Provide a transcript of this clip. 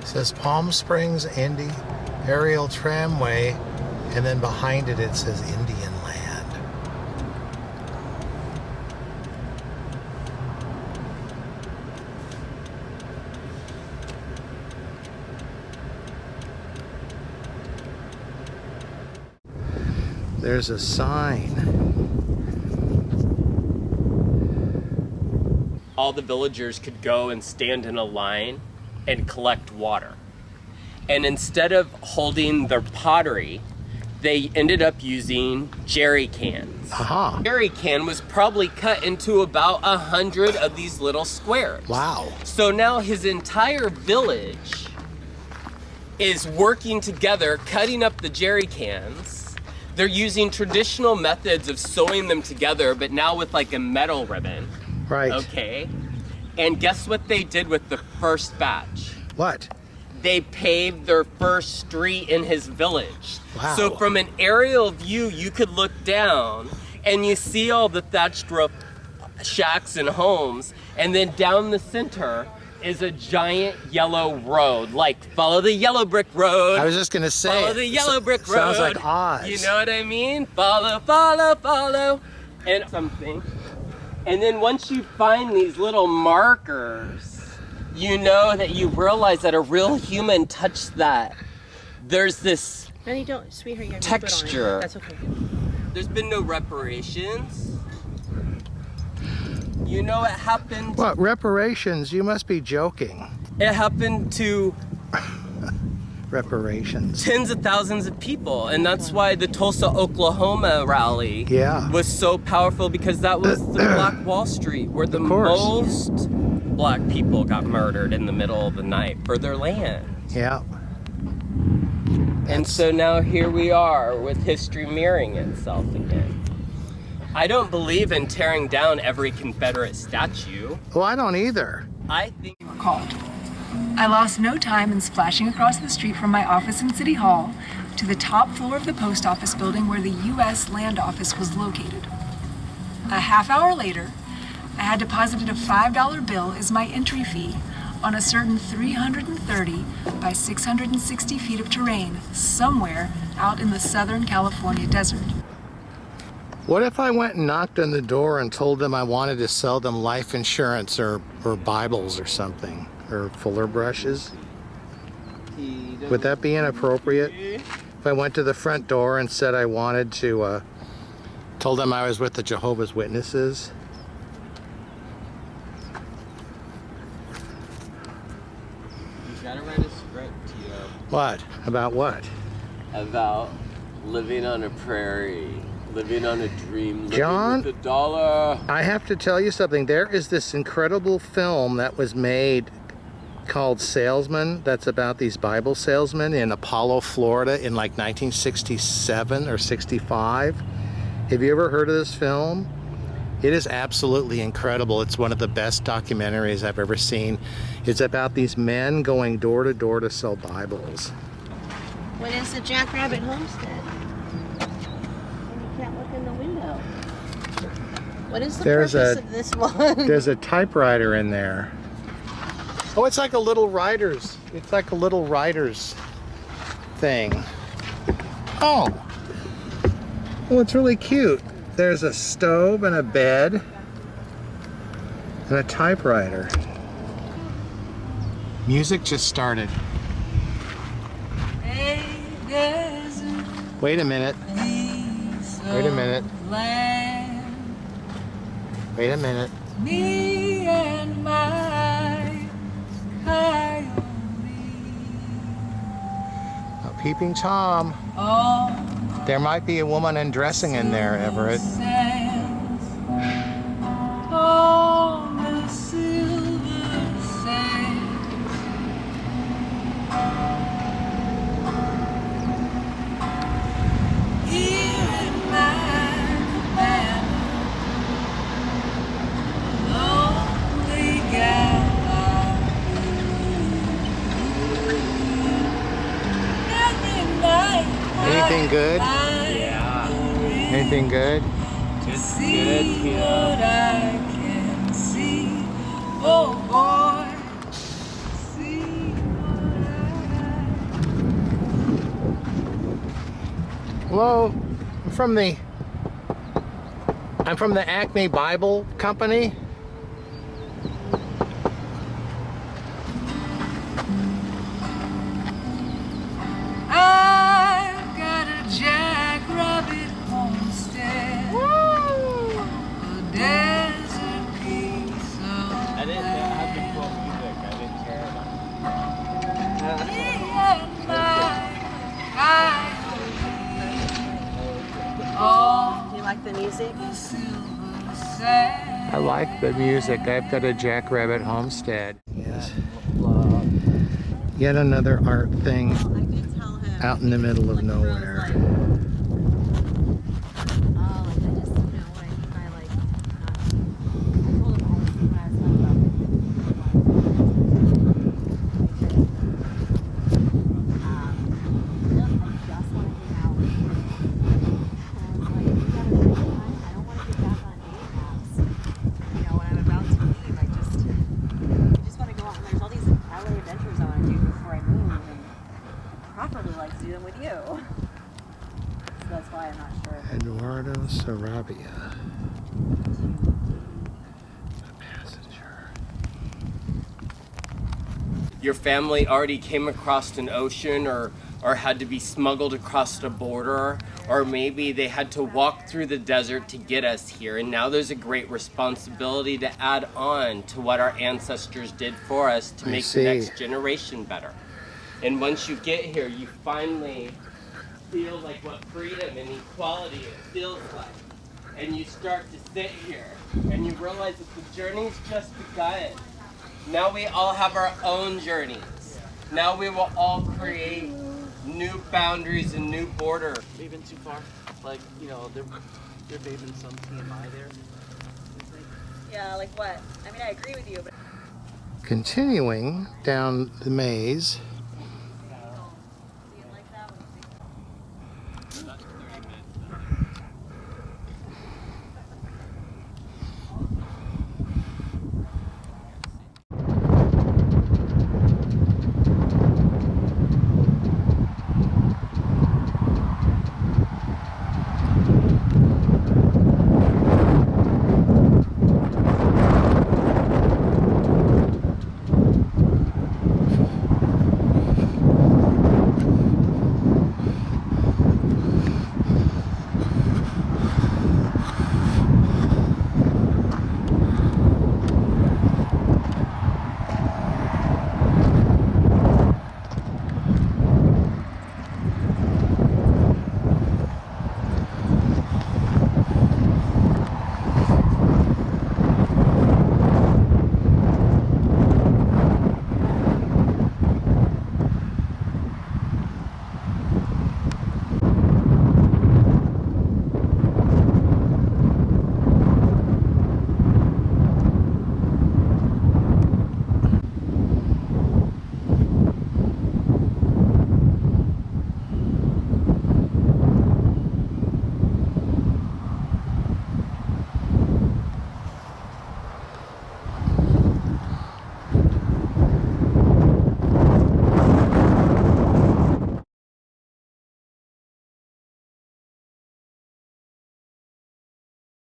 It says Palm Springs Indy Aerial Tramway, and then behind it it says Indian Land. There's a sign. All the villagers could go and stand in a line and collect water. And instead of holding their pottery, they ended up using jerry cans. Aha. Jerry can was probably cut into about 100 of these little squares. Wow. So now his entire village is working together, cutting up the jerry cans. They're using traditional methods of sewing them together, but now with like a metal ribbon. Right. Okay. And guess what they did with the first batch? What? They paved their first street in his village. Wow. So from an aerial view, you could look down and you see all the thatched roof shacks and homes. And then down the center is a giant yellow road. Like, follow the yellow brick road. I was just gonna say. Follow the yellow brick road. Sounds like Oz. You know what I mean? Follow, follow, follow. And something. And then once you find these little markers, you know that you realize that a real human touched that. There's this Honey, don't, sweetheart, you have texture. That's okay. There's been no reparations. You know what happened? What, reparations? You must be joking. It happened to Reparations. tens of thousands of people, and that's why the Tulsa, Oklahoma rally was so powerful, because that was the Black Wall Street, where the most black people got murdered in the middle of the night for their land. Yeah. And so now here we are with history mirroring itself again. I don't believe in tearing down every Confederate statue. Well, I don't either. I think were called. I lost no time in splashing across the street from my office in City Hall to the top floor of the post office building where the U.S. Land Office was located. A half hour later, I had deposited a $5 bill as my entry fee on a certain 330 by 660 feet of terrain somewhere out in the Southern California desert. What if I went and knocked on the door and told them I wanted to sell them life insurance or Bibles or something, or fuller brushes? Would that be inappropriate? If I went to the front door and said I wanted to, told them I was with the Jehovah's Witnesses? you gotta write a script, Tito. What? About what? About living on a prairie, living on a dream, living John, with a dollar. I have to tell you something. There is this incredible film that was made called Salesman, that's about these Bible salesmen in Apollo, Florida in like 1967 or 65. Have you ever heard of this film? It is absolutely incredible. It's one of the best documentaries I've ever seen. It's about these men going door to door to sell Bibles. What is the Jackrabbit homestead? You can't look in the window. What is the purpose of this one? There's a typewriter in there. Oh, it's like a little writer's. It's like a little writer's thing. Oh. Well, it's really cute. There's a stove and a bed and a typewriter. Music just started. Wait a minute. Wait a minute. Wait a minute. Me and my coyote. A peeping Tom. There might be a woman undressing in there, Everett. Anything good? Yeah. Anything good? Just good, What I can see, oh boy, see what Hello, I'm from the Acme Bible Company. I've got a jackrabbit homestead. Woo! A desert piece of I didn't have the full music. I didn't care Do you like the music? I like the music. I've got a Jackrabbit homestead. Yes. Yet another art thing I did tell him. out in the middle of nowhere. Eduardo Sarabia. Your family already came across an ocean or had to be smuggled across a border, or maybe they had to walk through the desert to get us here, and now there's a great responsibility to add on to what our ancestors did for us to make the next generation better. And once you get here, you finally feel like what freedom and equality it feels like. And you start to sit here and you realize that the journey's just begun. Now we all have our own journeys. Now we will all create new boundaries and new borders. They've been too far. Like, you know, there may have been some TMI there. Yeah, like what? I mean, I agree with you, but... Continuing down the maze,